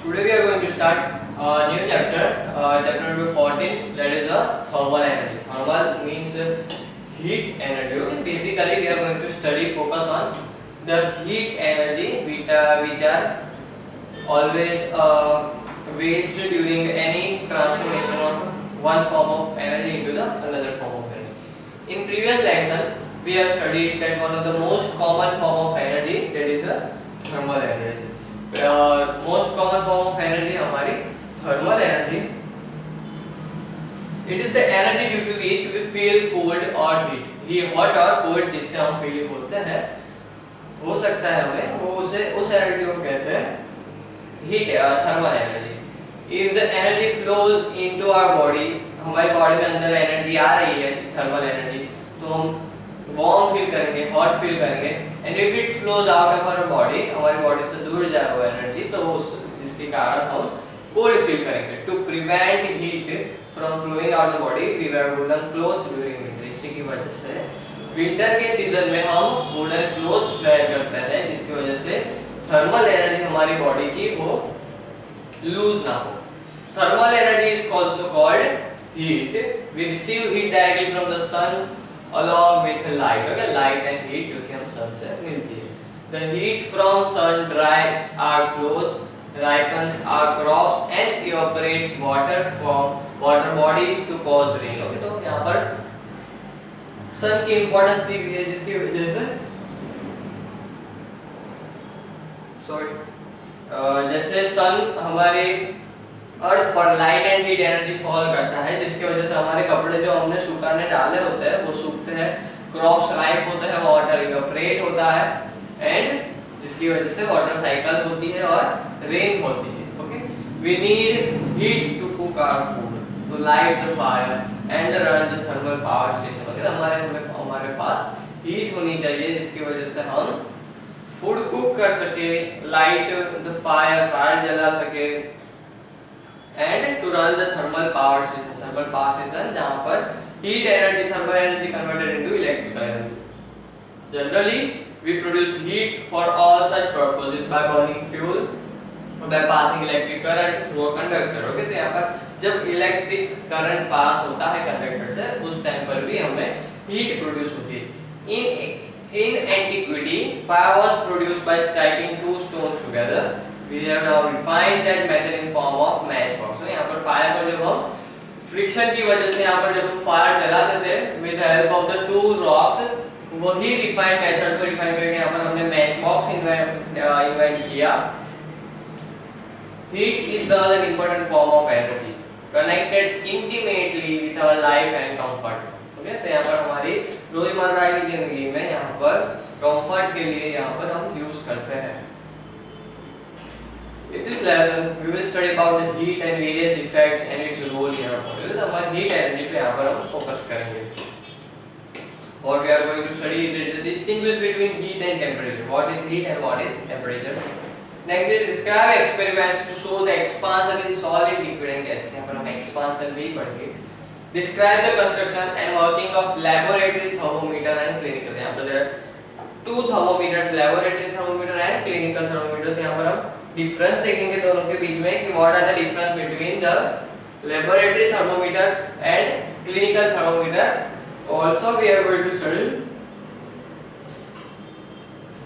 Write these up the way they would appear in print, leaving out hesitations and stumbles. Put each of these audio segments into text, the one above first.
Today we are going to start a new chapter, chapter number 14, that is thermal energy. Thermal means heat energy. Okay? Basically, we are going to study focus on the heat energy which are always waste during any transformation of one form of energy into the another form of energy. In previous lesson, we have studied that one of the most common form of energy, that is thermal energy. Most common form of energy हमारी thermal energy. It is the energy due to which we feel cold or heat. ये hot और cold जिससे हम feel होते हैं, हो सकता है हमें, वो उस energy को कहते हैं heat thermal energy. If the energy flows into our body, हमारी body में अंदर energy आ रही है thermal energy, तो हम वार्म फील करेंगे, हॉट फील करेंगे, and if it flows out of our body, हमारी बॉडी से दूर जाए वो एनर्जी, तो उस जिसके कारण हम कोल्ड फील करेंगे. To prevent heat from flowing out the body we wear woollen clothes during winter. इसी की वजह से विंटर के सीजन में हम वुलन क्लोथ्स वेयर करते हैं, जिसकी वजह से थर्मल एनर्जी हमारी बॉडी की वो लूज ना हो. Thermal energy is also called heat. We receive heat directly from the sun along with light. Okay, light and heat जो कि हम sun से मिलती है. The heat from sun dries our clothes, ripens our crops and evaporates water from water bodies to cause rain. Okay, तो यहाँ पर sun की importance दी गई है, जिसकी वजह से जैसे sun हमारे अर्थ पर light and heat energy fall करता है, जिसकी वजह से हमारे कपड़े जो हमने सुखाने डाले होते हैं वो सूखते हैं, क्रॉप्स राइप होते हैं, वाटर इवेपोरेट होता है, एंड जिसकी वजह से वाटर साइकिल होती है और रेन होती है. Okay, we need heat to cook our food, to light the fire and run the thermal power station. Okay, हमारे पास हीट होनी चाहिए जिसकी वजह से हम फूड कुक कर सके, लाइट द फायर जला सके, and to run the thermal power station जहाँ पर heat energy, thermal energy converted into electrical energy. Generally we produce heat for all such purposes by burning fuel, by passing electric current through a conductor. Okay, तो यहाँ पर जब electric current pass होता है conductor से, उस time पर भी हमें हीट प्रोड्यूस होती है. In antiquity, fire was produced by striking two stones together. We have now refined that method in form of matchbox. So यहाँ पर फायर को जब हम फ्रिक्शन की वजह से यहाँ पर जब हम फायर जलाते थे with the help of the two rocks, वही रिफाइंड मेथड को रिफाइन करके यहाँ पर हमने मैचबॉक्स इन्वेंट किया. Heat is the other important form of energy, connected intimately with our life and comfort. Okay, तो यहाँ पर हमारी रोजमर्रा की जिंदगी में यहाँ पर कंफर्ट के लिए यहाँ पर हम यूज करते हैं. In this lesson, we will study about the heat and various effects and its role in our body. तो हमारे heat energy पे यहाँ पर हम focus करेंगे. What we are going to study is the distinguish between heat and temperature. What is heat and what is temperature? Next is describe experiments to show the expansion in solid, liquid and gas. यहाँ पर हम expansion भी पढ़ेंगे. Describe the construction and working of laboratory thermometer and clinical. यहाँ पर there are two thermometers, laboratory thermometer and clinical thermometer. तो यहाँ पर हम डिफरेंस देखेंगे दोनों के बीच में कि what are the difference between the laboratory thermometer and clinical thermometer. Also we are going to study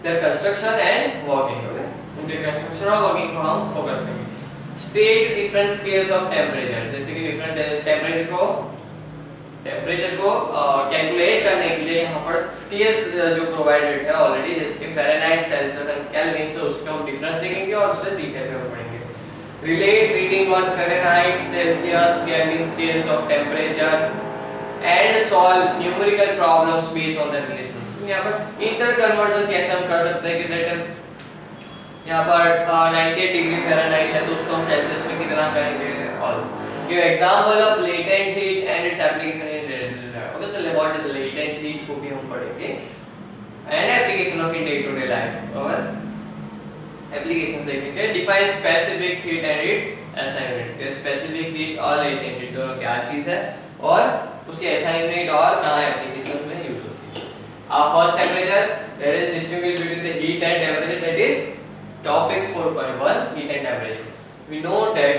their construction and working. Okay, उनके कंस्ट्रक्शन और वर्किंग को हम फोकस करेंगे. State different scales of temperature, जैसे कि डिफरेंट टेम्परेचर को calculate करने के लिए यहाँ पर स्केल्स जो प्रोवाइडेड है ऑलरेडी, जैसे कि फ़ारेनहाइट, सेल्सियस एंड केल्विन, तो उसके हम डिफरेंस देखेंगे और उसे डिटेल में पढ़ेंगे. Relate reading on Fahrenheit, Celsius, kelvin scales of temperature and solve numerical problems based on the relations. यहाँ पर इंटर कन्वर्जन कैसे हम कर सकते हैं कि डेट यहाँ पर 98 डिग्री फ़ारेनहाइट है तो उसको हम सेल्सियस में कितना कहेंगे. और give example of latent heat and its application in daily life. Okay, तो what is latent heat को भी हम पढ़ेंगे and application of in day to day life और application देखेंगे. Define specific heat and its SI unit. Specific heat और latent heat दोनों क्या चीज है और उसकी SI unit और कहाँ application में यूज होती है. First temperature, that is distinguish between the heat and temperature, that is topic 4.1 heat and temperature. we know that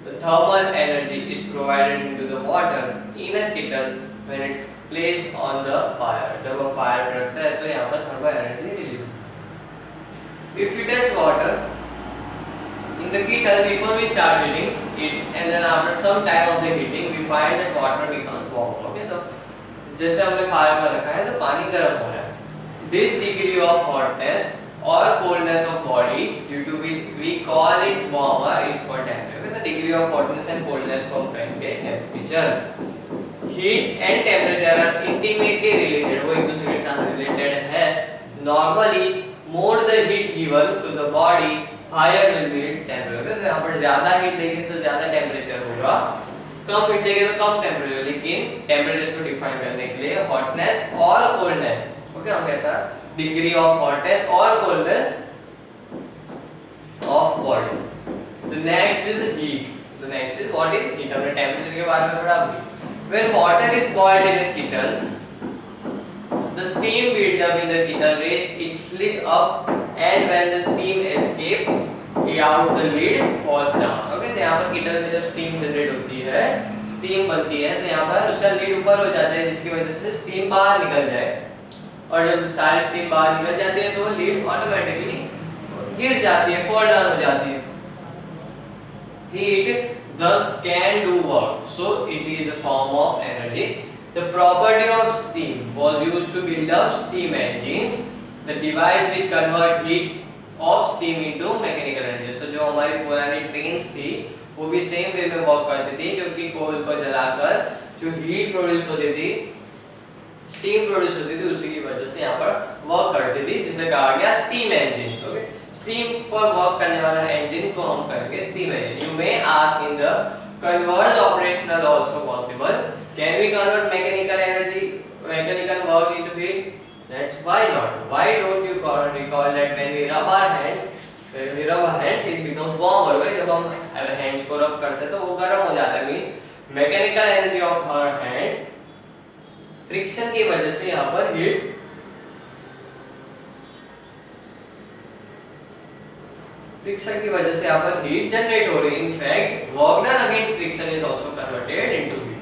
the thermal energy is provided into the water in a kettle when it's placed on the fire. जब हम fire पे रखते हैं तो यहाँ पर thermal energy release. If we touch water in the kettle before we start heating it, and then after some time of the heating we find that water becomes warm. Okay, तो जैसे हमने fire पर रखा है तो पानी गर्म हो रहा है। This degree of hotness or coldness of body due to which we call it warmer is called temperature. Okay, the degree of hotness and coldness को हम कहेंगे temperature. Heat and temperature are intimately related. वो एक दूसरे के साथ related है। Normally, more the heat given to the body, higher will be its temperature. तो यहाँ पर ज़्यादा heat देंगे तो ज़्यादा temperature होगा, कम heat देंगे तो कम temperature। लेकिन temperature को define करने के लिए hotness और coldness, okay, हम कैसा degree of hotness or coldness of body. The next is heat. The next is what is heat? हमने temperature के बारे में पढ़ा अभी। When water is boiled in a kettle, the steam built up in the kettle raised its lid up, and when the steam escapes out, the lid falls down. Okay, तो यहाँ पर kettle में जब steam generate होती है, steam बनती है, तो यहाँ पर उसका lid ऊपर हो जाता है जिसकी वजह से steam बाहर निकल जाए। और जब सारी steam बाहर निकल जाती है तो वो lid automatically गिर जाती है, fall down हो जाती है। Heat thus can do work, so it is a form of energy. The property of steam was used to build up steam engines, the device which convert heat of steam into mechanical energy. So जो हमारी पुरानी trains थी वो भी same way में work करती थी, क्योंकि कोल को जलाकर जो हीट प्रोड्यूस होती थी, स्टीम प्रोड्यूस होती थी, उसी की वजह से यहाँ पर वर्क करती थी, जिसे कहा गया स्टीम इंजन। ओके, स्टीम पर वर्क करने वाला इंजन को हम कहेंगे steam engine. You may ask in the converse operational also possible, can we convert mechanical energy, mechanical work into heat? That's why not. Why don't you recall that when we rub our hands, when we rub our hands it becomes warm. जब हम hands को रब करते हैं तो वो गर्म हो जाता है, means mechanical energy of our hands friction की वजह से यहाँ पर हीट फ्रिक्शन की वजह से यहाँ पर हीट जनरेट हो रही है। In fact work done against friction is also converted into heat.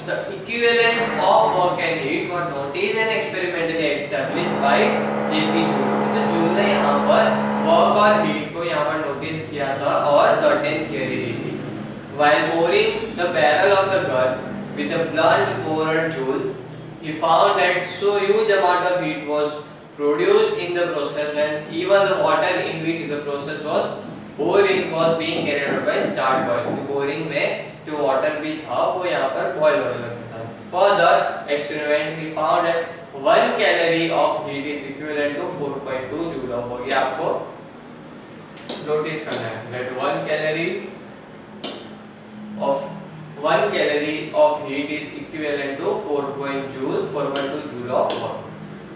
The equivalence of work and heat was notice and experimentally established bye JP joule. तो जूल ने यहाँ पर वर्क और हीट को यहाँ पर नोटिस किया था और सर्टेन थियरी दी थी। While boring the barrel of the gun with a blunt borer Joule, he found that so huge amount of heat was produced in the process, and even the water in which the process was boiling was being carried out by start boiling. तो boiling में जो water भी था वो यहाँ पर boil होने लगता था। Further experiment he found that 1 calorie of heat is equivalent to 4.2 joule of work। ये आपको notice करना है that 1 calorie of heat is equivalent to 4.2 joule of work.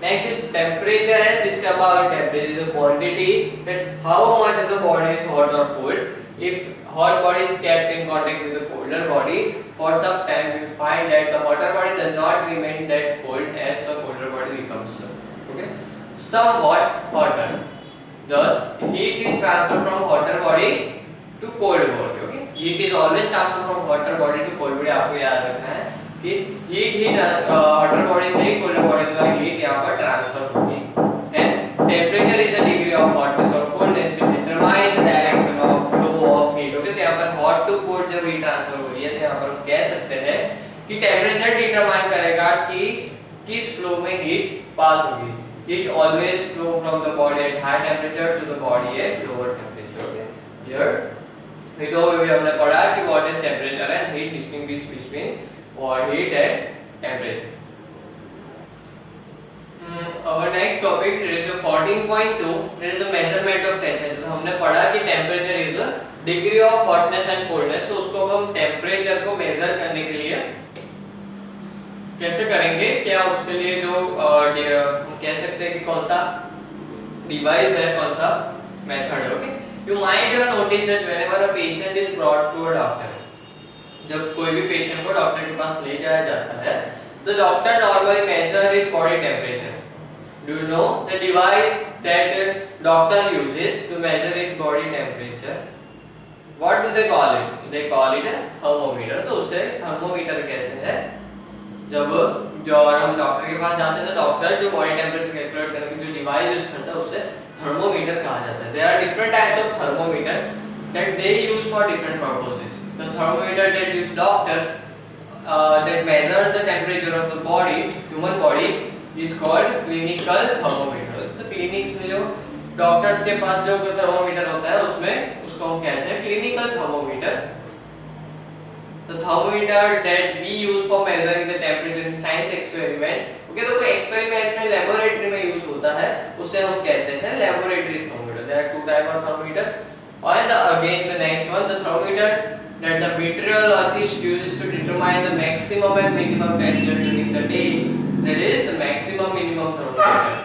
Next is temperature. As discussed about temperature is a quantity that how much the body is hot or cold. If hot body is kept in contact with the colder body for some time, we find that the hotter body does not remain that cold as the colder body becomes somewhat hotter. Thus, heat is transferred from hotter body to cold body. Okay, heat is always transferred from hotter body to cold body. आपको याद रखना है कि heat hotter body से cold body तक heat यहाँ पर transfer होगी। Hence, temperature is a degree of hotness or coldness which determines the direction of flow of heat. Okay, तो यहाँ पर hot to cold जब heat transfer हो रही है तो यहाँ पर हम कह सकते हैं कि temperature determine करेगा कि किस flow में heat pass होगी। Heat always flow from the body at high temperature to the body at lower temperature. Okay, here we know we हमने पढ़ा कि what is temperature and heat, distinguish between or heat and temperature. Our next topic it is a 14.2. It is a measurement of temperature. तो हमने पढ़ा कि temperature is a degree of hotness and coldness. तो उसको हम temperature को measure करने के लिए कैसे करेंगे? क्या उसके लिए जो हम कह सकते हैं कि कौन सा डिवाइस है, कौन सा मेथड है? Okay, you might have noticed that whenever a patient is brought to a doctor, जब कोई भी पेशेंट को डॉक्टर के पास ले जाया जाता है तो doctor normally measure his body temperature. Do you know the device that doctor uses to measure his body temperature? What do they call it? They call it a thermometer. तो उसे thermometer कहते हैं। जब जो हम डॉक्टर के पास जाते हैं तो डॉक्टर जो बॉडी टेम्परेचर कैलकुलेट करने की जो डिवाइस यूज करता है उसे थर्मोमीटर कहा जाता है। There are different types of thermometer that they use for different purposes. The thermometer that use doctor that measures the temperature of the body, human body, is called clinical thermometer. तो clinics में जो doctors के पास जो thermometer होता है उसमें उसको हम कहते हैं clinical thermometer. The thermometer that we use for measuring the temperature in science experiment, okay, तो कोई एक्सपेरिमेंट में लेबोरेटरी में यूज होता है उसे हम कहते हैं laboratory thermometer. There are two type of thermometer and again the next one, the thermometer that the meteorologist uses to determine the maximum and minimum temperature during the day, that is the maximum minimum thermometer.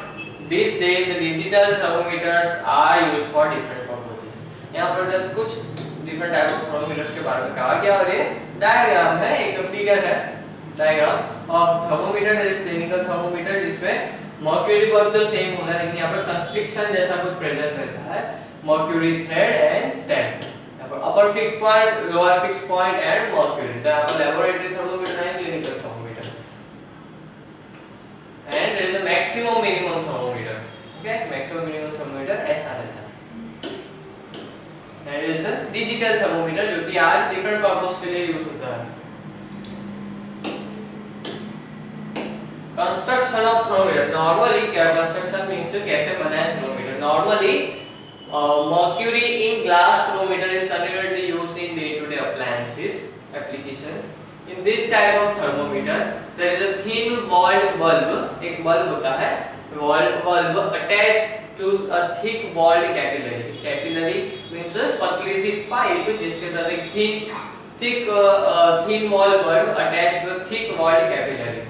These days the digital thermometers are used for different purposes. यहाँ पर कुछ different type of thermometers के बारे में कहा गया और ये डायग्राम है, एक फिगर है diagram of thermometer, that is clinical thermometer, जिसमें mercury बल्ब तो सेम होता है लेकिन यहाँ पर कंस्ट्रिक्शन जैसा कुछ प्रेजेंट रहता है, mercury thread and stamp, यहाँ पर upper fixed point, lower fixed point and mercury। तो यहाँ पर laboratory thermometer है, clinical thermometer, and there is a maximum minimum thermometer, okay, maximum minimum thermometer ऐसा रहता है। That is the digital thermometer जो कि आज different purpose के लिए यूज होता है। Construction of thermometer, normally क्या construction means कैसे बना है thermometer? Normally mercury in glass thermometer is conveniently used in day-to-day appliances applications. In this type of thermometer there is a thin walled bulb, एक bulb होता है, walled bulb attached to a thick walled capillary. Capillary means पतली सी pipe जिसके साथ एक thin walled bulb attached to a thick walled capillary.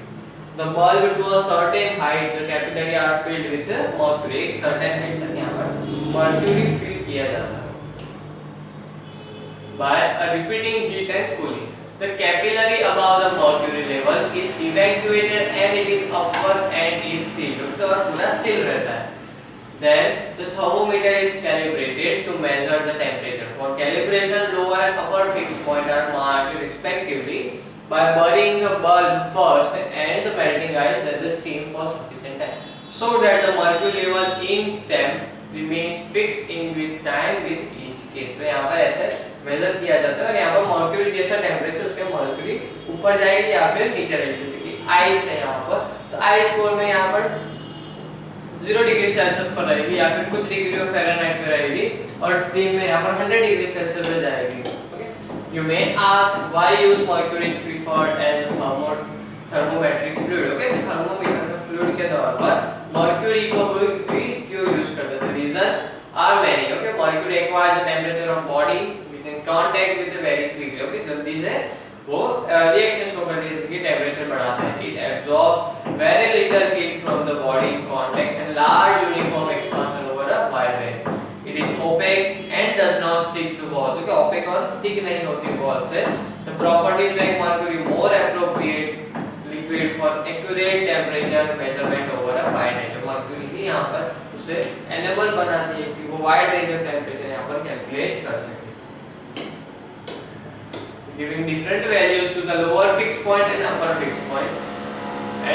The bulb to a certain height, the capillary are filled with mercury, एक certain height तक यहाँ पर mercury fill किया जाता है by a repeating heat and cooling. The capillary above the mercury level is evacuated and it is upward and is sealed. तो पूरा seal रहता है. Then the thermometer is calibrated to measure the temperature. For calibration, lower and upper fixed point are marked respectively by burying the bulb first and the melting ice and the steam for sufficient time, so that the mercury level in stem remains fixed in with time with each case. तो यहाँ पर ऐसे major किया जाता है और यहाँ पर मर्क्यूरी जैसा टेम्परेचर उसके मर्क्यूरी ऊपर जाएगी या फिर नीचे रहेगी, जैसे कि आइस है यहाँ पर, तो आइस कोर में यहाँ पर 0 डिग्री सेल्सियस पर रहेगी या फिर कुछ डिग्री ऑफ फ़ारेनहाइट पे रहेगी और स्टीम में यहाँ पर 100 डिग्री सेल्सियस पे जाएगी। You may ask why use mercury is preferred as a thermometric fluid. Okay, thermometer में फ्लूइड के तौर पर मर्क्यूरी को भी क्यों यूज करते हैं? Reason are many. Okay, mercury acquires the temperature of body which in contact with very quickly. Okay, जल्दी से वो रिएक्शन शो करती है, जैसे कि टेम्परेचर बढ़ाता है। It absorbs very little heat from the body in contact and large uniform expansion over a wide range. It is opaque and does not stick to walls. Okay, opaque और stick नहीं होती wall से। The properties make mercury more appropriate liquid for accurate temperature measurement over a wide range. Mercury ही यहाँ पर उसे enable बनाती है कि वो wide range of temperature यहाँ पर calculate कर सके। Giving different values to the lower fixed point and upper fixed point,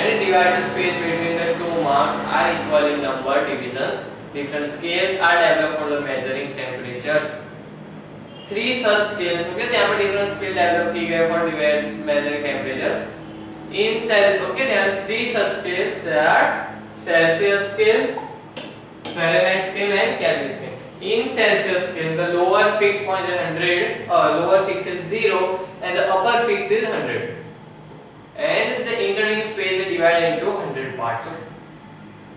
and divide the space between the two marks are equal in number divisions. Different scales are developed for the measuring temperatures. 3 such scales, okay, यहाँ पर different scale develop की गए for measuring temperatures. In Celsius, okay, there are 3 such scales. There are Celsius scale, Fahrenheit scale, and Kelvin scale. In Celsius scale, the lower fixed point is 100, lower fix is 0, and the upper fix is 100, and the intervening space is divided into 100 parts. Okay?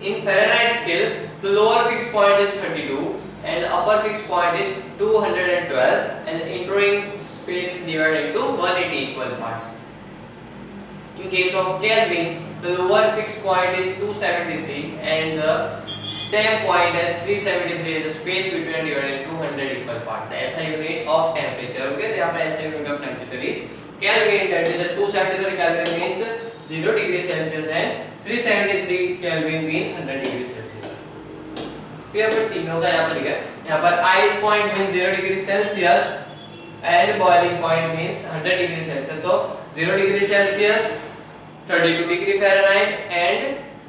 In Fahrenheit scale, the lower fixed point is 32 and the upper fixed point is 212, and the intervening space is divided into 180 equal parts. In case of Kelvin, the lower fixed point is 273 and the stem point is 373, and the space between divided into 200 equal parts. The SI unit of temperature, okay, यहाँ पर SI unit of temperature is Kelvin. That is 273 Kelvin means 0 degree Celsius and 373 Kelvin means 100 degree Celsius. यहाँ पर तीनों का यहाँ पर लिखा है। यहाँ पर ice point means 0 degree Celsius and boiling point means 100 degree Celsius, तो 0 degree Celsius, 32 degree Fahrenheit and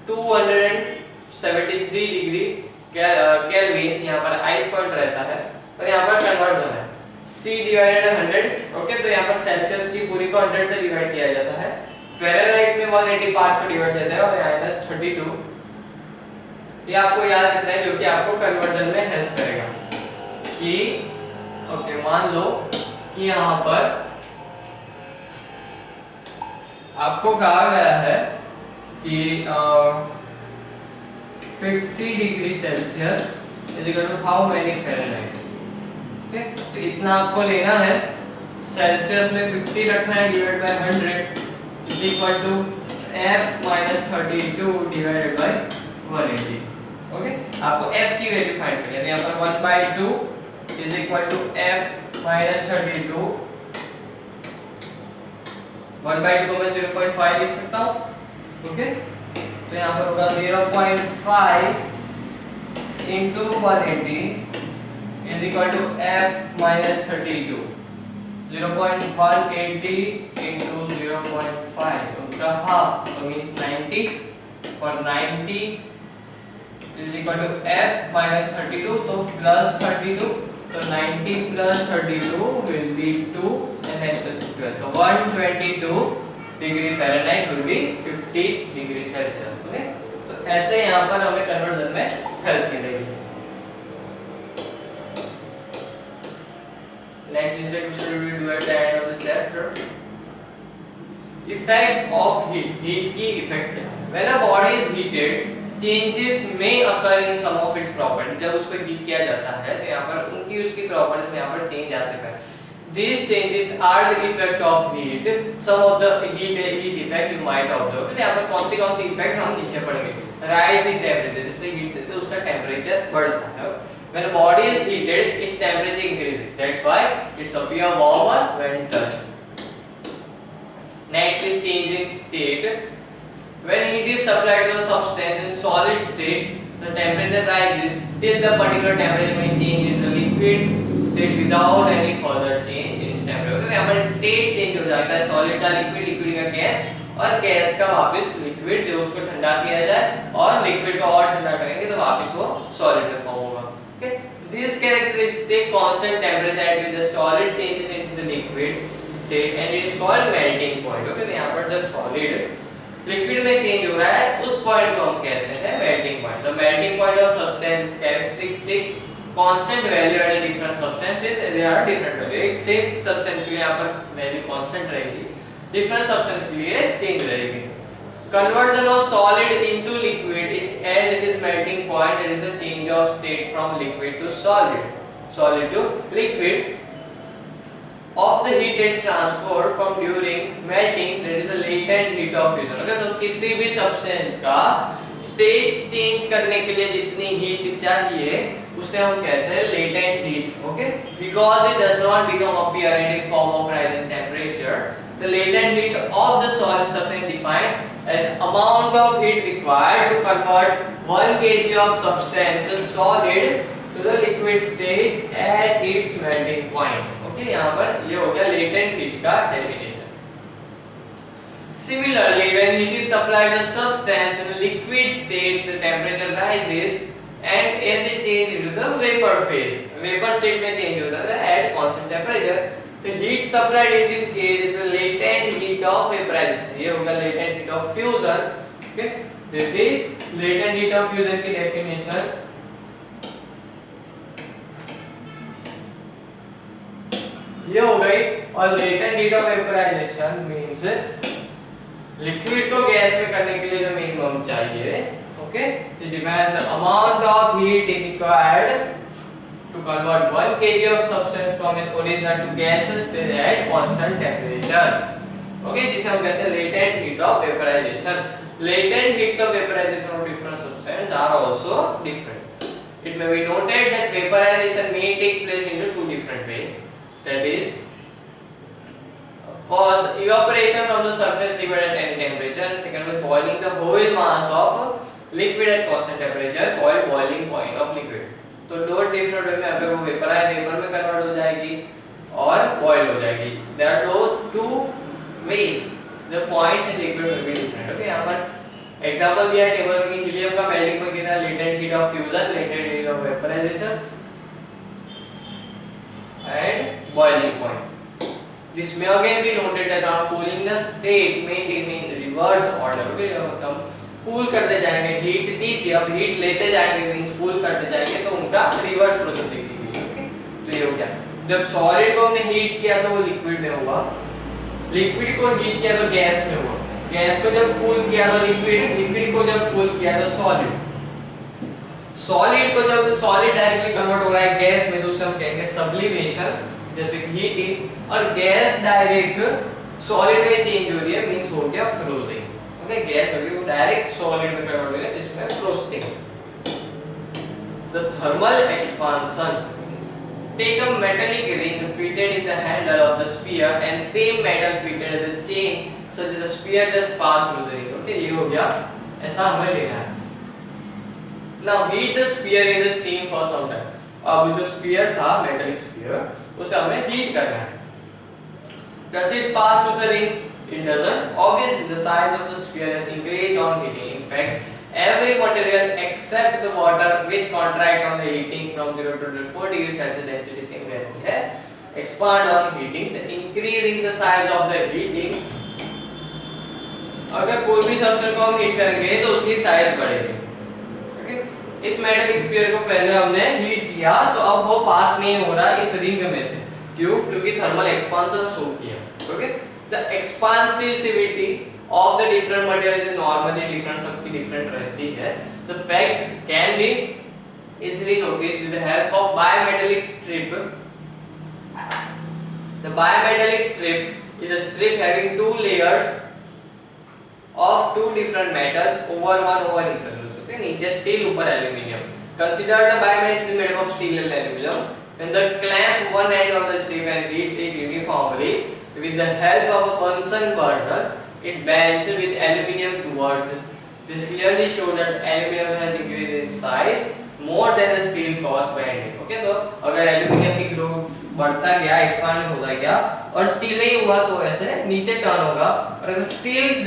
273 degree kelvin यहाँ पर आइस पॉइंट रहता है। और यहाँ पर कन्वर्जन है C डिवाइडेड 100, ओके। तो यहाँ पर सेल्सियस की पूरी को 100 से डिवाइड किया जाता है, फ़ारेनहाइट में 180 पार्ट्स को डिवाइड करते हैं और -32 ये आपको याद रखना है, जो कि आपको कन्वर्जन में हेल्प करेगा कि ओके मान लो कि यहाँ पर आपको कहा गया है कि 50 degree Celsius is equal to how many Fahrenheit, okay. तो इतना आपको लेना है, सेल्सियस में 50 रखना है divide by 100 is equal to f - 32 divided by 180, okay. आपको f की वैल्यू फाइंड करनी है, तो यहाँ पर 1/2 इज इक्वल टू f - 32, 1/2 को मैं 0.5 लिख सकता हूँ, ओके। तो यहाँ पर होगा 0.5 into 180 is equal to f minus 32, 0.180 into 0.5 उसका हाफ, तो मींस 90, और 90 is equal to f minus 32, तो plus 32, तो 90 plus 32 will be 2 and then plus 12, so 122 degree Fahrenheit will be 50 degree Celsius, okay. तो ऐसे यहाँ पर हमें कन्वर्जन में हेल्प मिलेगी। Next introduction we will do at the end of the chapter. Effect of heat, heat की effect क्या है? When a body is heated, changes may occur in some of its properties. जब उसको heat किया जाता है तो यहाँ पर उसकी प्रॉपर्टीज में यहाँ पर चेंज आ सकता है। These changes are the effect of heat. Some of the heat effect you might observe. फिर यहाँ पर कौन सी इफेक्ट हम नीचे पढ़ेंगे। Rise in temperature, जिससे हीट देते हैं उसका टेम्परेचर बढ़ता है। When a body is heated, its temperature increases. That's why it's appear warmer when touched. Next is change in state. When heat is supplied to a substance in solid state, the temperature rises till the particular temperature may change into liquid state without any further change in temperature. तो यहाँ पर state change हो जाता है, solid का liquid, liquid का gas, और gas का वापस लिक्विड, जो उसको ठंडा किया जाए और लिक्विड को और ठंडा करेंगे तो वापस वो सॉलिड में फॉर्म होगा, okay. This characteristic constant temperature at which the solid changes into the liquid state and it is called melting point, okay. तो यहाँ पर जब सॉलिड लिक्विड में चेंज हो रहा है उस पॉइंट को हम कहते हैं melting point. The melting point of substance is characteristic constant value at different substances, there are different value। एक सेम सब्सटेंस के लिए यहाँ पर वैल्यू कांस्टेंट रहेगी, डिफरेंट सब्सटेंस के लिए चेंज रहेगी। Conversion of solid into liquid, as it is melting point, there is a change of state from liquid to solid, solid to liquid. Of the heat that is transferred from during melting, there is a latent heat of fusion, okay। तो किसी भी substance का state change करने के लिए जितनी heat चाहिए उसे हम कहते हैं latent heat, okay। Because it does not become apparent in form of rising temperature, the latent heat of the solid substance defined as amount of heat required to convert 1 kg of substance solid to the liquid state at its melting point, okay। यहाँ पर ये हो गया latent heat का definition। Similarly, when heat is supplied to substance in a liquid state, the temperature rises and as it changes into the vapor phase, vapor state में change होता है at constant temperature, the heat supplied in this case is the latent heat of vaporization, ये होगा latent heat of fusion, okay। This is latent heat of fusion की definition। ये हो गई। और latent heat of vaporization means liquid को gas में करने के लिए जो मिनिमम चाहिए, ओके। तो depend the amount of heat required to convert 1 kg of substance from its original to gaseous state at constant temperature, okay, जिसे हम कहते हैं latent heat of vaporization। Latent heats of vaporization of different substances are also different. It may be noted that vaporization may take place into 2 different ways, that is, first, evaporation from the surface liquid at any temperature, and second was boiling the whole mass of liquid at constant temperature called boiling point of liquid। तो दो different way में अगर वो vapour में convert हो जाएगी और boil हो जाएगी। There are two ways, the points in liquid will be different. Okay, यहाँ पर एग्जांपल दिया है टेबल में कि हीलियम का मेल्टिंग पॉइंट कितना, latent heat of fusion, latent heat of vaporization and boiling point. This may again be noted that on cooling the state maintain in reverse order। Okay, हम cool करते जाएंगे, heat दी थी, अब heat लेते जाएंगे, means cool करते जाएंगे, तो उनका रिवर्स प्रोसेस दिखेगी। ओके, तो ये हो गया। जब सॉलिड को हमने हीट किया तो वो लिक्विड में हुआ, लिक्विड को हीट किया तो गैस में हुआ, गैस को जब कूल किया तो लिक्विड, लिक्विड को जब कूल किया तो सॉलिड, सॉलिड को जब सॉलिड डायरेक्टली कन्वर्ट हो रहा है गैस में तो उसे हम कहेंगे सब्लिमेशन, जैसे हीटिंग। और गैस डायरेक्ट सॉलिड में चेंज हो रही है, मींस हो गया फ्रोजिंग। ओके, गैस हो गई वो डायरेक्ट सॉलिड में कन्वर्ट हो गया, जिसमें frosting. The thermal expansion, take a metallic ring fitted in the handle of the sphere and same metal fitted as the chain so that the sphere just pass through the ring। Okay, ये हो गया, ऐसा हमें लेना है। now heat the sphere in the steam for some time। अब जो sphere था, मेटालिक स्फीयर, उसे हमें हीट करना है। Does it pass through the ring? It doesn't. Obviously, the size of the sphere has increased on heating. In fact, every material except the water which contract on the heating from 0 to 4 degrees Celsius density same रहती है, expand on heating, the increasing the size of the heating। अगर कोई भी substance को हम heat करेंगे तो उसकी साइज बढ़ेगी। ओके, इस मेटालिक स्फीयर को पहले हमने हीट किया तो अब वो पास नहीं हो रहा इस रिंग में से, क्यों? क्योंकि थर्मल एक्सपांशन शो किया। Okay, the expansivity of the different materials is normally different, सबकी डिफरेंट रहती है। The fact can be easily noticed with the help of bimetallic strip. The bimetallic strip is a strip having two layers of two different metals over each other। Okay, नीचे steel, ऊपर aluminium। Consider the bimetal strip made up of steel and aluminum। When the clamp one end of the strip and heat it uniformly with the help of a Bunsen burner, it bends with aluminum towards it। This clearly shows that aluminum has increased in size more than the steel caused bending। Okay, तो अगर aluminium की growth बढ़ता गया, expand होता गया, और steel नहीं हुआ तो ऐसे नीचे टर्न होगा। और अगर स्टील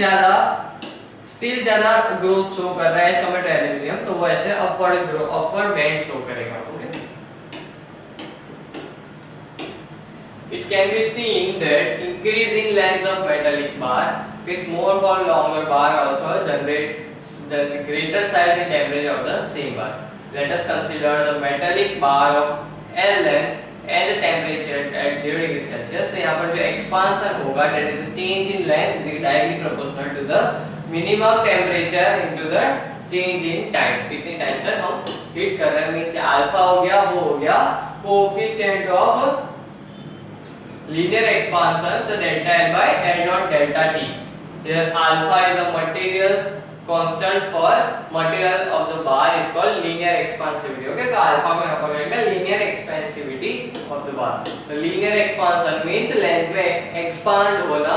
ज्यादा ग्रोथ शो कर रहा है एज कम्पेयर टू एल्यूमिनियम, तो वो ऐसे अपवर्ड बेंड शो करेगा। Okay, it can be seen that increasing length of metallic bar with more for longer bar also generate the greater size and temperature of the same bar। Let us consider the metallic bar of L length and the temperature at 0 degree Celsius। तो यहाँ पर जो expansion होगा, that is a change in length is directly proportional to the minimum temperature into the change in time। कितनी time तक हम heat कर रहे हैं, मींस अल्फा हो गया, वो हो गया coefficient of linear expansion, so delta L by L naught delta T। Here alpha is a material constant for material of the bar is called linear expansivity। Okay, तो alpha को यहाँ पर कहेंगे linear expansivity of the bar। The linear expansion means length में expand होना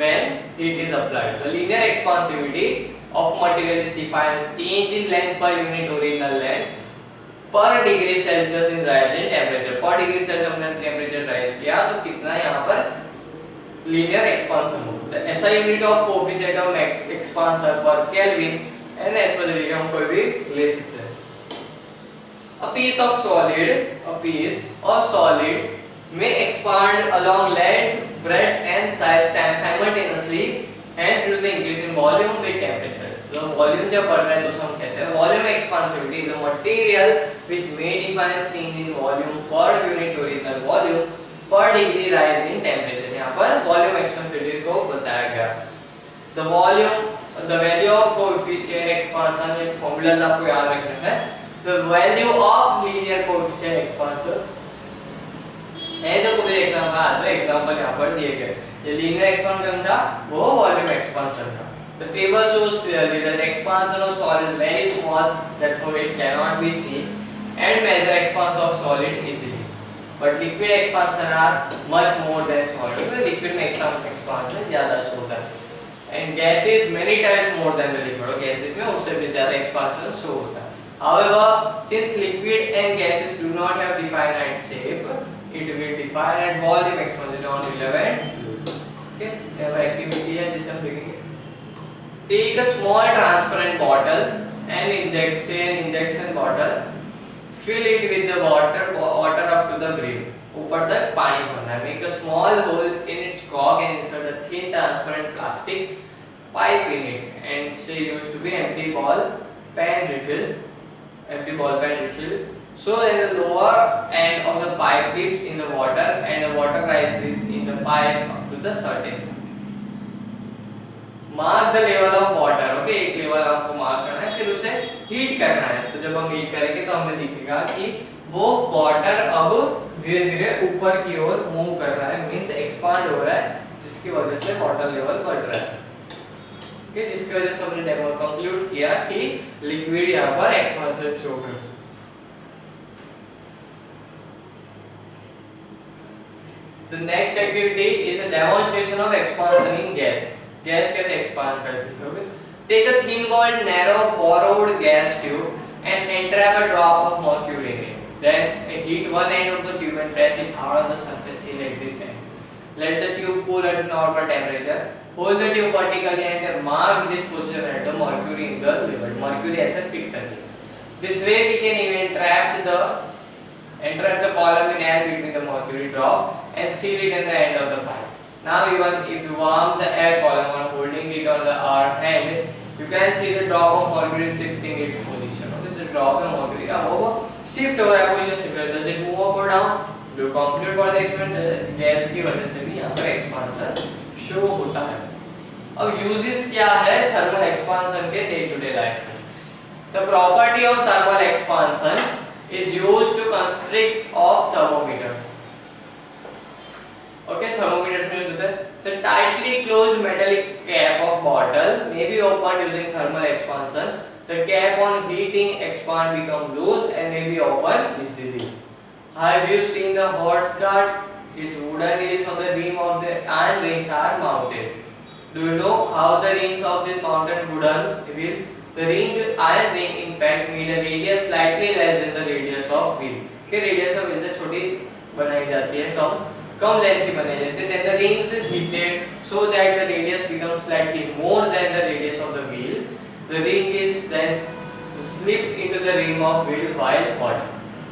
when heat is applied। The linear expansivity of material is defined as change in length per unit original length per degree Celsius in rise in temperature. Per degree Celsius हमने temperature rise किया तो कितना यहाँ पर linear expansion होगा। ऐसा unit of coefficient of expansion per kelvin एन एस पर जगह हम कोई भी ले सकते हैं। A piece of solid may expand along length, breadth and size simultaneously hence due to the increase in volume with temperature। तो वॉल्यूम जब बढ़ रहा है तो हम कहते हैं volume expansivity is a material which may define as change in volume per unit original volume per degree rise in temperature. यहां पर वॉल्यूम एक्सपांसिविटी को बताया गया। The value of coefficient expansion, ये फार्मूलाज आपको याद रखना है। The value of linear coefficient expansion है जो कोई एग्जांपल यहां पर दिए गए। ये लीनियर एक्सपांशन था, वो वॉल्यूम एक्सपांशन था। The table shows clearly that expansion of solid is very small, therefore it cannot be seen, and measure expansion of solid easily. But liquid expansion are much more than solid। तो liquid में expansion ज़्यादा होता है, and gases many times more than the liquid। और gases में उससे भी ज़्यादा expansion show होता है। However, since liquid and gases do not have definite shape, it will define and volume expansion on relevant fluid. Okay, यहाँ पर activity है जिसे हम देखेंगे. Take a small transparent bottle and injection bottle. Fill it with the water up to the brim. ऊपर तक पानी भरना है. Make a small hole in its cork and insert a thin transparent plastic pipe in it. And say used to be empty ball pen refill. So then the lower end of the pipe dips in the water and the water rises in the pipe up to the certain. Mark the level of water. Okay, एक level आपको mark करना है, फिर उसे heat करना है. तो जब हम हीट करेंगे तो हमें दिखेगा कि वो वाटर अब धीरे धीरे ऊपर की ओर मूव कर रहा है, मींस एक्सपांड हो रहा है, जिसकी वजह से वाटर लेवल बढ़ रहा है. ओके, जिसकी वजह से हमने डेमो कंक्लूड किया कि लिक्विड यहाँ पर एक्सपांशन शो कर. The next activity is a demonstration of expansion in gas. Gas कैसे एक्सपांड करती है. Okay, take a thin walled narrow bored gas tube and entrap a drop of mercury in it. Then heat one end of the tube and press it hard on the surface sea like this end. Let the tube cool at normal temperature. Hold the tube vertically and mark this position at the mercury in the level. Mercury ऐसे fit करनी है. This way we can even entrap the column in air between the mercury drop and seal it in the end of the pipe. Now even if you warm the air column or holding it on our hand, you can see the drop of mercury shifting its position. Okay, the drop of mercury वो shift हो रहा है, position shift हो रहा है. Does it move up or down? जो complete for the experiment gas की वजह से भी यहाँ पर एक्सपांशन शो होता है. अब यूजेस क्या है थर्मल एक्सपांशन के डे टू डे लाइफ में. The property of thermal expansion is used to constrict of thermometers. Okay, thermometers में यूज होता है. The tightly closed metallic cap of bottle may be opened using thermal expansion. The cap on heating expand become loose and may be opened easily. Have you seen the horse cart? Its wooden rings on the rim of the iron rings are mounted. Do you know how the rings of this mounted wooden wheel? The iron ring in fact made a radius slightly less than the radius of wheel. के radius of wheel से छोटी बनाई जाती है, कम length की बनाई जाती है. Then the rings is heated so that the radius becomes slightly more than the radius of the wheel. The ring is then slipped into the rim of wheel while hot.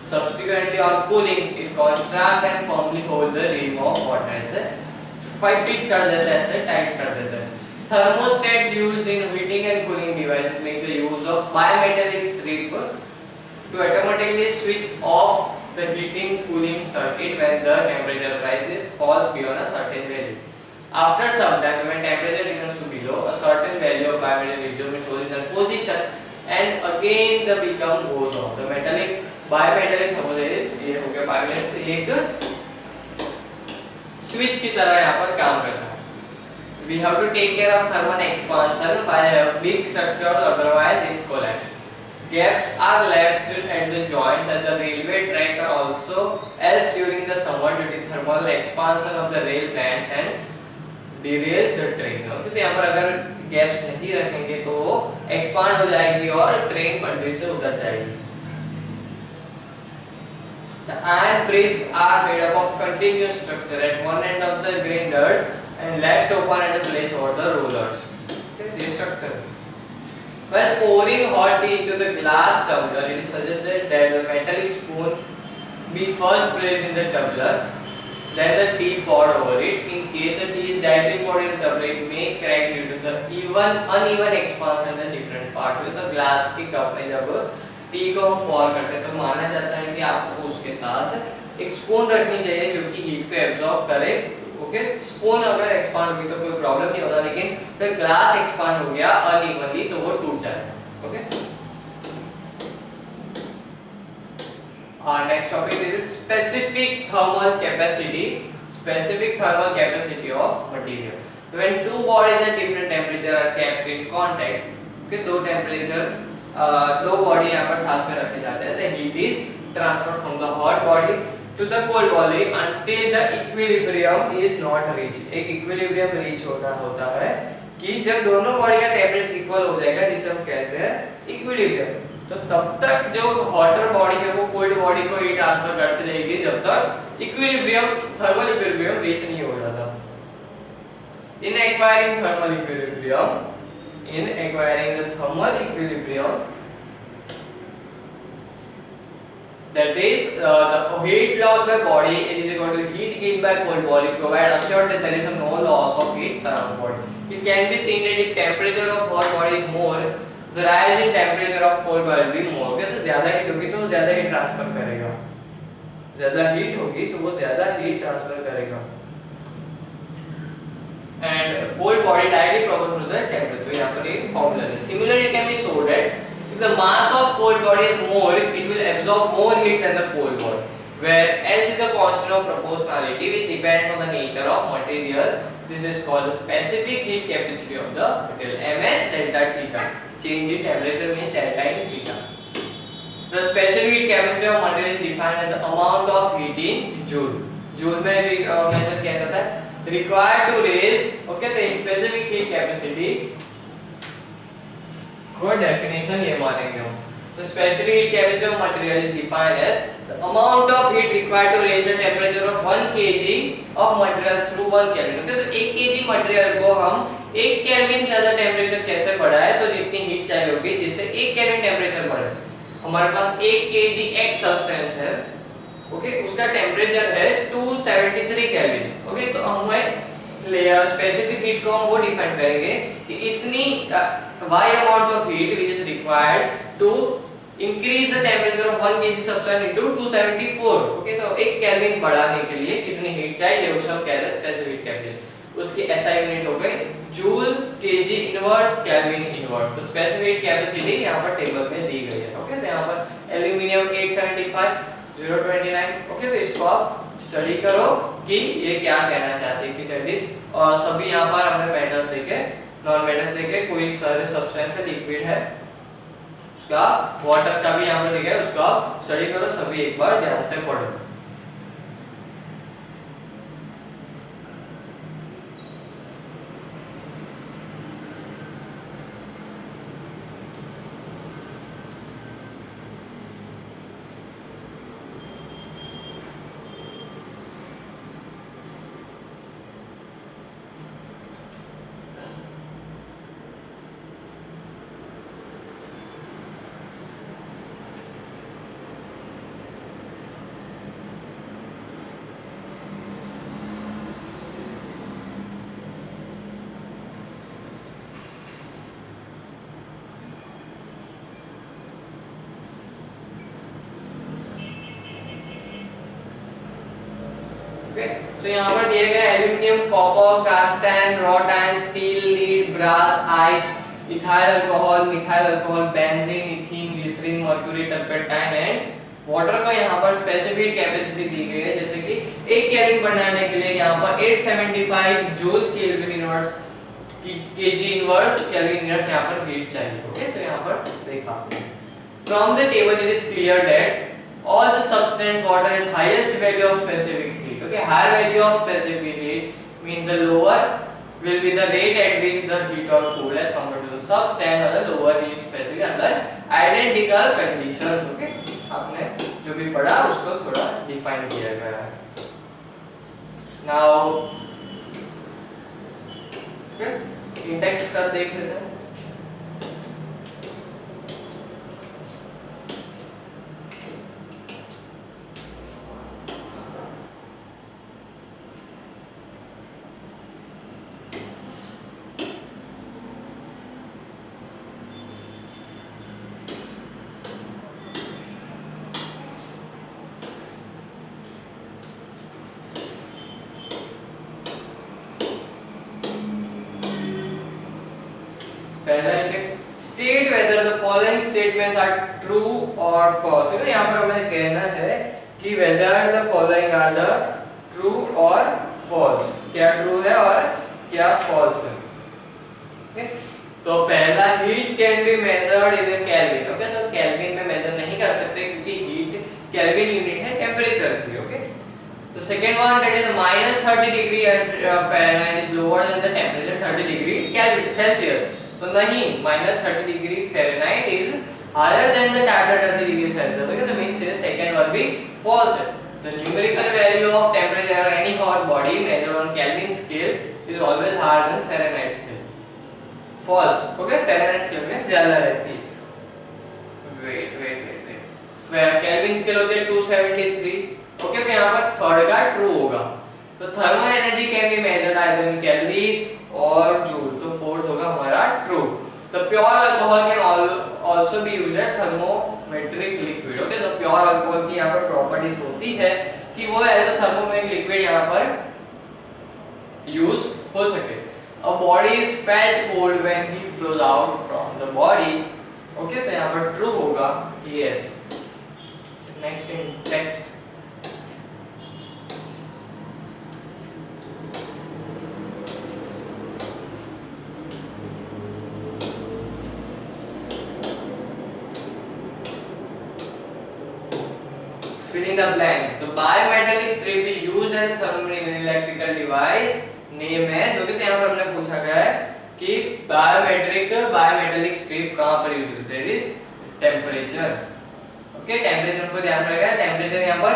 Subsequently on cooling it contracts and firmly holds the rim of water. ऐसे fit कर देता है, ऐसे tight कर देता है. Thermostats used in heating and cooling devices make the use of bimetallic strip to automatically switch off the heating cooling circuit when the temperature falls beyond a certain value. After some time, when temperature becomes to below a certain value of bimetallic resume its original position and again the become goes off. The bimetallic thermostat ये हो गया bimetallic एक switch की तरह यहाँ पर काम करता है. We have to take care of thermal expansion by a big structure, otherwise it collapses. Gaps are left at the joints and the railway tracks are also else during the summer due to thermal expansion of the rail bands and derail the train. तो यहाँ पर अगर gaps नहीं रखेंगे तो वो expand हो जाएगी और train पटरी से उतर जाएगी. The iron bridges are made up of continuous structure at one end of the grinders and left open at a place over the rollers. This structure. When pouring hot tea into the glass tumbler, it is suggested that the metallic spoon be first placed in the tumbler, then the tea poured over it. In case the tea is directly poured in the tumbler, it may crack due to the uneven expansion in the different parts. तो glass के cup में जब T को हम pour करते हैं तो माना जाता है कि आपको उसके साथ एक स्पून रखनी चाहिए जो कि हीट को एब्जॉर्ब करे. ओके, स्पून अगर एक्सपांड होगी तो कोई प्रॉब्लम नहीं होता, लेकिन फिर ग्लास एक्सपांड हो गया अनइवनली तो वो टूट जाएगा. Okay, our next topic is specific thermal capacity of material. When two bodies at different temperature are kept in contact, okay, दो बॉडी यहाँ पर साथ में रखे जाते हैं. The heat is transferred from the hot body to the cold body until the equilibrium is not reached. एक equilibrium reach होता है कि जब दोनों बॉडी का टेम्परेचर इक्वल हो जाएगा, जिसे हम कहते हैं इक्विलिब्रियम. तो तब तक जो हॉटर बॉडी है वो कोल्ड बॉडी को हीट ट्रांसफर करती रहेगी जब तक इक्विलिब्रियम, थर्मल इक्विलिब्रियम रीच नहीं हो रहा था। In acquiring thermal equilibrium, in acquiring the thermal equilibrium, that is the heat loss by body is equal to heat gain by cold body provide assured that there is no loss of heat surrounding body. It can be seen that if temperature of hot body is more, the rise in temperature of cold body will be more. Okay, तो ज्यादा heat होगी तो ज्यादा heat transfer करेगा, ज्यादा heat होगी तो वो ज्यादा हीट ट्रांसफर करेगा, and cold body directly proportional to the temperature. तो यहाँ पर एक फॉर्मूला है. Similarly, it can be shown that if the mass of cold body is more, it will absorb more heat than the cold body. Where S is a constant of proportionality which depends on the nature of material. This is called the specific heat capacity of the material. Ms delta theta. Change in temperature means delta in theta. The specific heat capacity of material is defined as the amount of heat in joule. Joule में measure किया जाता है. Required to raise. Okay, तो specific heat capacity को definition ये मानेंगे हम. The specific heat capacity of material is defined as the amount of heat required to raise the temperature of 1 kg of material through 1 Kelvin. Okay, तो 1 kg material को हम 1 kelvin से ज़्यादा temperature कैसे बढ़ाए, तो जितनी हीट चाहिए होगी जिससे 1 केल्विन टेम्परेचर बढ़े. हमारे पास 1 kg X सब्सटेंस है, ओके, उसका टेम्परेचर है 273 केल्विन. ओके, तो हमें लेयर स्पेसिफिक हीट को हम वो डिफाइन करेंगे कि इतनी y amount of heat which is required to increase the temperature of 1 kg substance into 274. Okay, तो 1 केल्विन बढ़ाने के लिए कितनी हीट चाहिए उसे हम कहते हैं स्पेसिफिक कैपेसिटी. उसकी SI यूनिट हो गई joule KG inverse kelvin inverse. तो स्पेसिफिक कैपेसिटी यहाँ पर टेबल में दी गई है. ओके, तो यहाँ पर एल्यूमिनियम 875 029. ओके, तो इसको आप स्टडी करो कि ये क्या कहना चाहते हैं कि दैट इज, और सभी यहाँ पर हमने मेटल्स देखे, नॉन मेटल्स देखे, कोई सारे सब्सटेंस है, लिक्विड है, उसका वाटर का भी यहाँ पर देखा है, उसको आप स्टडी करो, सभी एक बार ध्यान से पढ़ो. तो यहाँ पर दिए गए aluminium, copper, cast iron, wrought iron, steel, lead, brass, ice, ethyl alcohol, methyl alcohol, benzene, ethene, glycerine, mercury, turpentine and water का यहाँ पर स्पेसिफिक कैपेसिटी दी गई है. जैसे कि 1 केल्विन बनाने के लिए यहाँ पर 875 joule kelvin inverse KG inverse kelvin inverse यहाँ पर हीट चाहिए. ओके, तो यहाँ पर देखा from the table it is clear that all the substance water is highest value of specific heat. Okay, higher value of specific heat means the lower will be the rate at which the heat or cool as compared to the substance or the lower heat specific under identical conditions. Okay, आपने जो भी पढ़ा उसको थोड़ा define किया गया है. Now, okay, index का देख लेते हैं. पहला index state whether the following statements are true और फॉल्स. तो यहाँ पर हमें कहना है कि whether the following are the true और फॉल्स, क्या ट्रू है और क्या फॉल्स है. ओके, तो पहला heat can be measured in kelvin. Okay, तो केल्विन में मेजर नहीं कर सकते क्योंकि हीट केल्विन यूनिट है टेंपरेचर की. Okay, the second one that is -30 degree at Fahrenheit is lower than the temperature 30 degree Kelvin Celsius. तो नहीं, -30 degree Fahrenheit is higher than the 30 degree Celsius. Okay, तो means second one भी false है. The numerical value of temperature of any hot body measured on Kelvin scale is always higher than Fahrenheit scale. False. Okay, Fahrenheit scale में ज़्यादा रहती है. Wait. Kelvin scale होती है 273. Okay, तो यहाँ पर थर्ड का ट्रू होगा. तो thermal energy can be measured either in calories or joule. तो फोर्थ होगा हमारा true. The pure alcohol can also be used as thermometric liquid. Okay, तो pure alcohol की यहाँ पर प्रॉपर्टीज होती है कि वो एज अ thermometric liquid यहाँ पर यूज हो सके. A body is felt cold when heat flows out from the body. Okay, तो यहाँ पर ट्रू होगा yes. Next in text. Fill in the blanks. The bimetallic strip is used as a thermoelectrical device. Name है जो कि यहाँ पर हमने पूछा गया है कि bimetallic strip कहाँ पर यूज होता है? It is temperature. Okay, temperature को ध्यान रखना है. Temperature यहाँ पर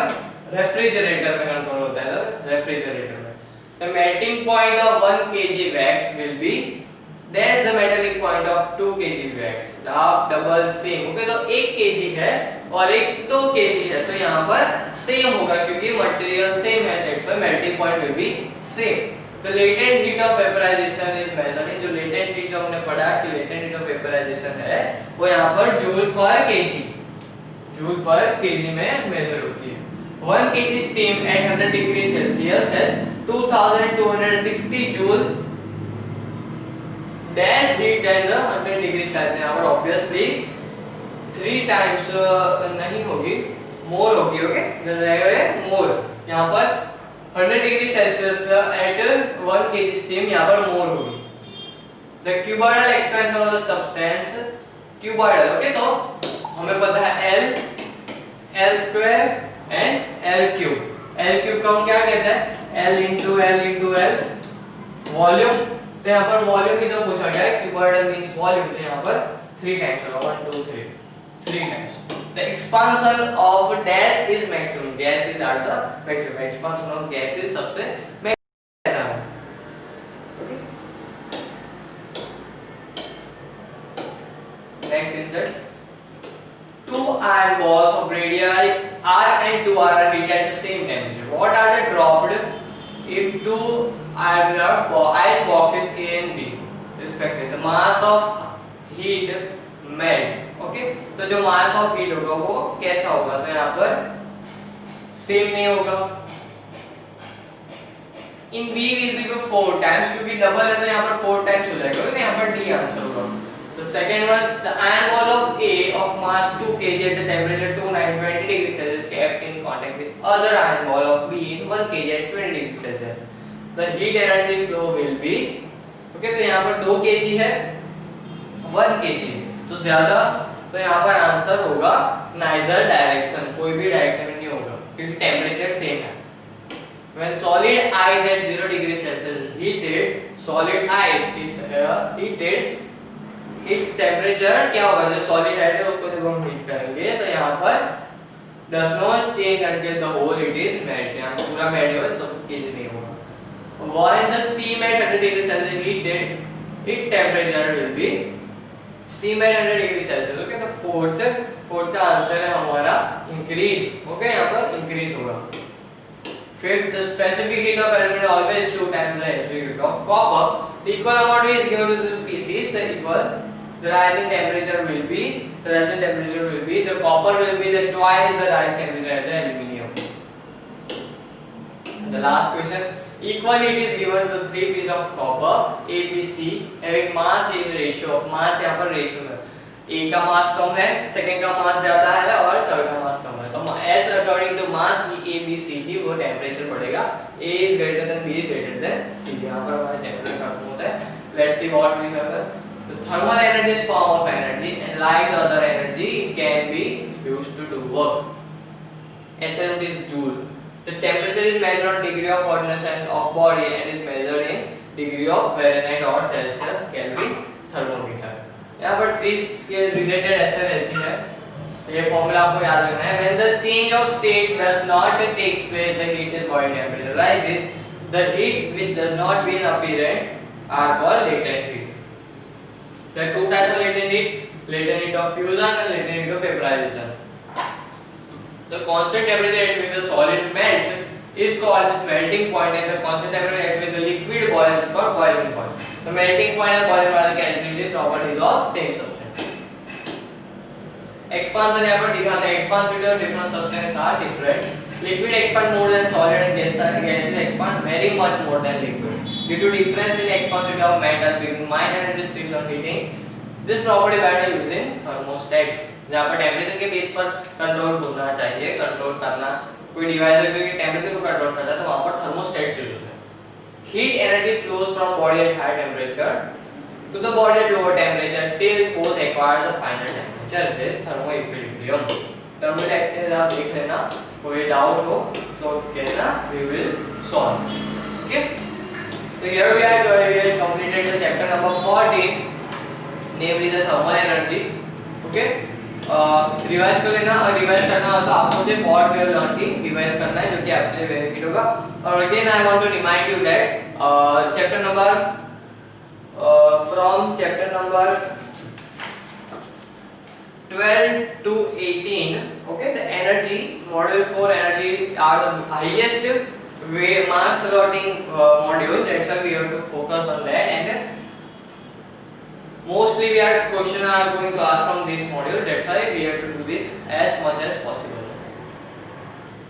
रेफ्रिजरेटर में कंट्रोल होता है. तो रेफ्रिजरेटर में. The melting point of 1 kg wax will be dash the metallic point of 2 kg wax. Half, double, same. Okay, तो 1 kg है और एक 2 kg है तो यहाँ पर सेम होगा क्योंकि मटेरियल सेम है. That's why melting point will be same. The latent heat of vaporization is measured. जो latent heat जो हमने पढ़ा कि latent heat of vaporization है वो यहाँ पर जूल पर kg में मेजर होती है. 1 kg steam at 100 degree Celsius has 2260 joule dash heat than the 100 degree Celsius. यहाँ पर obviously 3 times नहीं होगी, more होगी. ओके, जो रहेगा more. यहाँ पर 100 degree Celsius at 1 kg steam यहाँ पर more होगी. The cuboidal expansion of the substance, cuboidal. Okay, तो हमें पता है L square and L cube. L cube का हम क्या कहते हैं? L into L volume. तो यहाँ पर वॉल्यूम की जो पूछा गया है cuboidal means वॉल्यूम, तो यहाँ पर 3 times होगा. 1 2 3 times. The expansion of dash is maximum. Gases are the maximum. Expansion of gases सबसे maximum रहता है. Okay. Next insert. 2 iron balls of radii R and 2R are heated at the same temperature. What are the dropped if 2 ice boxes A and B respectively? The mass of heat melt. Okay, तो जो mass of heat होगा वो कैसा होगा? तो यहाँ पर same नहीं होगा. इन B will be 4 times क्योंकि डबल है तो यहाँ पर 4 टाइम्स हो जाएगा. तो यहाँ पर D आंसर होगा. तो second one, the iron ball of A of mass 2 kg at the temperature 220 degree Celsius kept in contact with other iron ball of B in 1 kg at 20 degree Celsius. The heat energy flow will be. Okay, तो यहाँ पर 2 kg है, 1 kg तो ज्यादा. तो यहाँ पर answer होगा neither direction. कोई भी डायरेक्शन में नहीं होगा क्योंकि टेम्परेचर सेम है. When solid ice at 0 degree Celsius heated, solid ice is heated, its temperature क्या होगा? जो solid है उसको जब हम हीट करेंगे तो यहाँ पर does not change until the whole it is melt. यहाँ पूरा मेल्ट होगा तो चेंज नहीं होगा. When the steam at 100 degree Celsius heated, its temperature will be steam at 100 degree Celsius. Okay, तो फोर्थ का आंसर है हमारा इंक्रीज. ओके, यहाँ पर इंक्रीज होगा. Fifth, the specific heat of aluminum always 2 times the specific heat of copper. The equal amount is given to the pieces. The rising temperature will be the copper will be the twice the rise temperature at the aluminium. And the last question, equal heat is given to 3 pieces of copper APC having mass in ratio of mass. यहाँ पर ratio में A का मास कम है, second का मास ज्यादा है और third का मास कम है. तो as according to mass A B C D वो टेम्परेचर बढ़ेगा. A is greater than B is greater than C. यहाँ पर हमारा चैप्टर खत्म होता है. Let's see what we have. The thermal energy is form of energy and like the other energy it can be used to do work. SI is joule. The temperature is measured on degree of hotness and of body and is measured in degree of Fahrenheit or Celsius, Kelvin, thermometer. यहाँ पर 3 scale related ऐसे रहती है. ये formula आपको याद रखना है। When the change of state does not takes place, the heat is body temperature rises. The heat which does not be apparent are called latent heat. There are two types of latent heat: latent heat of fusion and latent heat of vaporization. The constant temperature at which the solid melts is called its melting point, and the constant temperature at which the liquid boils is called boiling point. The melting point and boiling point are the characteristic properties of same substance. Expansion यहाँ पर दिखाते हैं, expansivity of different substances are different. Liquid expand more than solid and gases expand very much more than liquid. Due to difference in expansivity of metals between minor and restricted on heating, this property better used in thermostats. जहाँ पर temperature के base पर control होना चाहिए, control करना कोई device है क्योंकि टेम्परेचर को कंट्रोल करता है तो वहाँ पर थर्मोस्टेट्स यूज होते हैं. Heat energy flows from body at high temperature to the body at lower temperature till both acquire the final temperature. This thermo equilibrium. Thermal exchange आप देख लेना, कोई डाउट हो तो कहना, we will solve. Okay. So here we have completed the chapter number 14, namely the thermal energy. Okay. Revise कर लेना, और रिवाइज करना हो तो आपको से पॉट वेव लर्न की रिवाइज करना है जो कि आपके लिए बेनिफिट होगा. और again I want to remind you that chapter number from chapter number 12 to 18, okay, the energy module 4 energy are the highest way marks allotting module. That's why we have to focus on that, and mostly we are question are going to ask from this module. That's why we have to do this as much as possible.